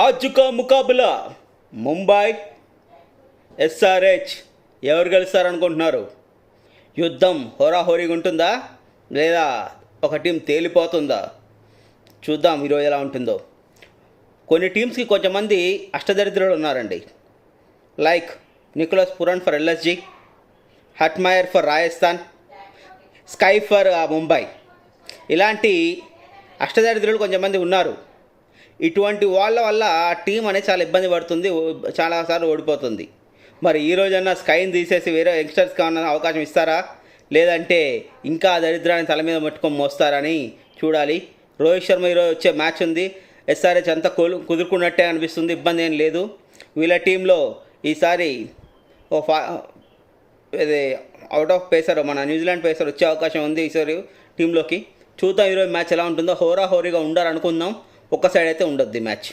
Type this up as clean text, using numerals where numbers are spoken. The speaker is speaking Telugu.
आज का मुकाबला ముంబై ఎస్ఆర్హెచ్ ఎవరు గెలుస్తారనుకుంటున్నారు? యుద్ధం హోరాహోరీగా ఉంటుందా లేదా ఒక టీం తేలిపోతుందా? చూద్దాం ఈరోజు ఎలా ఉంటుందో. కొన్ని టీమ్స్కి కొంతమంది అష్టదరిద్రులు ఉన్నారండి. Like Nicholas Pooran for LSG, Hetmyer for Rajasthan, SKY for Mumbai. ఇలాంటి అష్టదరిద్రులు కొంతమంది ఉన్నారు. ఇటువంటి వాళ్ళ వల్ల టీం అనేది చాలా ఇబ్బంది పడుతుంది, చాలాసార్లు ఓడిపోతుంది. మరి ఈ రోజన్నా స్కైని తీసేసి వేరే యంగ్స్టర్స్కి ఏమన్నా అవకాశం ఇస్తారా, లేదంటే ఇంకా దరిద్రాన్ని తల మీద పట్టుకొని మోస్తారని చూడాలి. రోహిత్ శర్మ ఈరోజు వచ్చే మ్యాచ్ ఉంది. ఎస్ఆర్హెచ్ అంతా కుదురుకున్నట్టే అనిపిస్తుంది, ఇబ్బంది ఏం లేదు. వీళ్ళ టీంలో ఈసారి ఇది అవుట్ ఆఫ్ పేసర్, మన న్యూజిలాండ్ పేసర్ వచ్చే అవకాశం ఉంది ఈసారి టీంలోకి. చూద్దాం ఈరోజు మ్యాచ్ ఎలా ఉంటుందో. హోరాహోరీగా ఉండాలనుకుందాం, ఒక్క సైడ్ అయితే ఉండొద్ది మ్యాచ్.